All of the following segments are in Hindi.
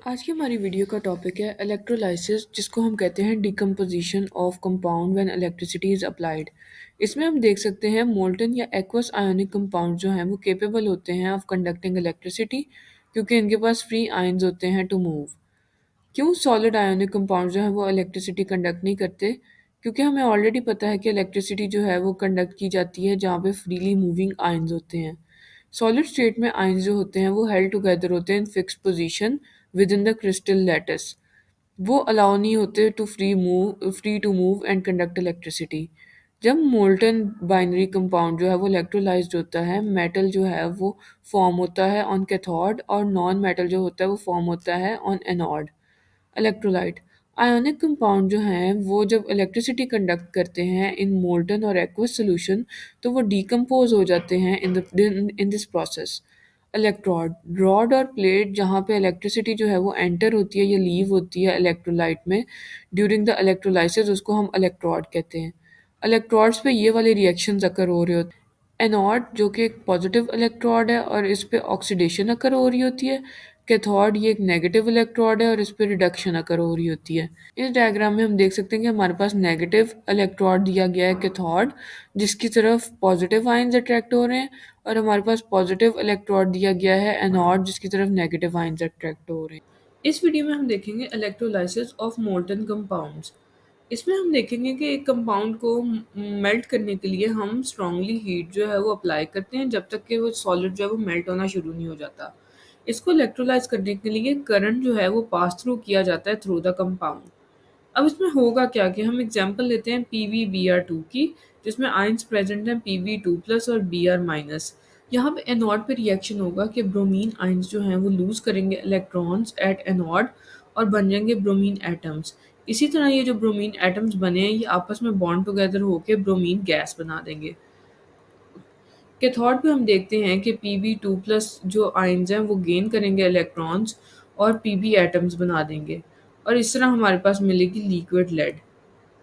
आज की हमारी वीडियो का टॉपिक है इलेक्ट्रोलाइसिस, जिसको हम कहते हैं decomposition of compound when electricity is applied. इसमें हम देख सकते हैं मोल्टन या एक्वस आयोनिक कंपाउंड जो हैं वो केपेबल होते हैं ऑफ कंडक्टिंग इलेक्ट्रिसिटी, क्योंकि इनके पास फ्री आयंस होते हैं टू मूव। क्यों सॉलिड आयोनिक कंपाउंड जो है वो इलेक्ट्रिसिटी कंडक्ट नहीं करते? क्योंकि हमें ऑलरेडी पता है कि इलेक्ट्रिसिटी जो है वो कंडक्ट की जाती है जहाँ पे फ्रीली मूविंग आयंस होते हैं। सॉलिड स्टेट में आयंस जो होते हैं वो हेल्ड टुगेदर होते हैं in fixed position within the crystal lattice. वो अलाउ नहीं होते to free to move and conduct electricity. जब मोल्टन बाइनरी कंपाउंड जो है वो इलेक्ट्रोलाइज्ड होता है, मेटल जो है वो फॉर्म होता है ऑन कैथोड और नॉन मेटल जो होता है वो फॉर्म होता है on anode. Electrolyte ionic compound जो हैं वो जब इलेक्ट्रिसिटी कंडक्ट करते हैं इन मोल्टन और एक्वस सॉल्यूशन, तो वो डिकम्पोज हो जाते हैं in this process. Electrode rod और प्लेट जहाँ पे इलेक्ट्रिसिटी जो है वो एंटर होती है या लीव होती है इलेक्ट्रोलाइट में ड्यूरिंग द इलेक्ट्रोलाइसिस, उसको हम इलेक्ट्रोड कहते हैं। इलेक्ट्रोड्स पे ये वाले रिएक्शंस अकर हो रहे होते हैं। एनोड जो कि एक पॉजिटिव इलेक्ट्रोड है और इस पे ऑक्सीडेशन अकर हो रही होती है। कैथोड ये एक नेगेटिव इलेक्ट्रोड है और इस पे रिडक्शन अकर हो रही होती है। इस डायग्राम में हम देख सकते हैं कि हमारे पास नेगेटिव इलेक्ट्रोड दिया गया है कैथोड, जिसकी तरफ पॉजिटिव आयंस अट्रैक्ट हो रहे हैं, और हमारे पास पॉजिटिव इलेक्ट्रोड दिया गया है एनोड, जिसकी तरफ नेगेटिव आयंस अट्रैक्ट हो रहे हैं। इस वीडियो में हम देखेंगे इलेक्ट्रोलाइसिस ऑफ मोल्टन कंपाउंड्स। इसमें हम देखेंगे कि एक कंपाउंड को मेल्ट करने के लिए हम स्ट्रांगली हीट जो है वो अप्लाई करते हैं जब तक कि वो सॉलिड जो है वो मेल्ट होना शुरू नहीं हो जाता। इसको इलेक्ट्रोलाइज करने के लिए करंट जो है वो पास थ्रू किया जाता है थ्रू द कंपाउंड। अब इसमें होगा क्या कि हम एग्जांपल लेते हैं PbBr2 की, जिसमें आयंस प्रेजेंट हैं Pb2+ और Br-। यहाँ पे एनोड पे रिएक्शन होगा कि ब्रोमीन आयंस जो हैं वो लूज करेंगे इलेक्ट्रॉन्स एट एनोड और बन जाएंगे ब्रोमीन एटम्स। इसी तरह ये जो ब्रोमीन एटम्स बने हैं ये आपस में बॉन्ड टुगेदर होकर ब्रोमीन गैस बना देंगे। कैथोड पे हम देखते हैं कि Pb2+ जो आयंस हैं वो गेन करेंगे इलेक्ट्रॉन्स और Pb एटम्स बना देंगे, और इस तरह हमारे पास मिलेगी लिक्विड लेड।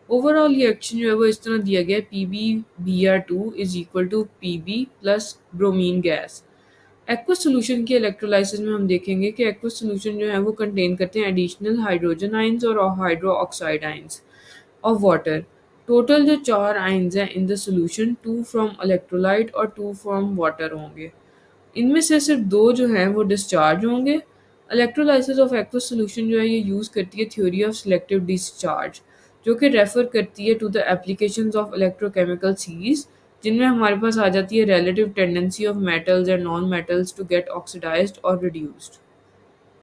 ओवरऑल रिएक्शन जो है वो इस तरह दिया गया है PbBr2 is equal to Pb plus bromine gas. Aqueous solution की इलेक्ट्रोलाइसिस में हम देखेंगे कि एक्वस सॉल्यूशन जो है वो कंटेन करते हैं एडिशनल हाइड्रोजन आयंस और hydro oxide ions of water. Total जो 4 आयंस हैं in the solution, 2 from electrolyte और 2 फ्रॉम वाटर होंगे। इनमें से सिर्फ 2 जो हैं वो डिस्चार्ज होंगे। इलेक्ट्रोलाइसिस ऑफ एक्वस सॉल्यूशन जो है ये यूज़ करती है थ्योरी ऑफ सिलेक्टिव डिस्चार्ज, जो कि रेफर करती है to the applications of electrochemical series, जिनमें हमारे पास आ जाती है relative tendency of metals and non metals to get oxidised और रिड्यूस्ड।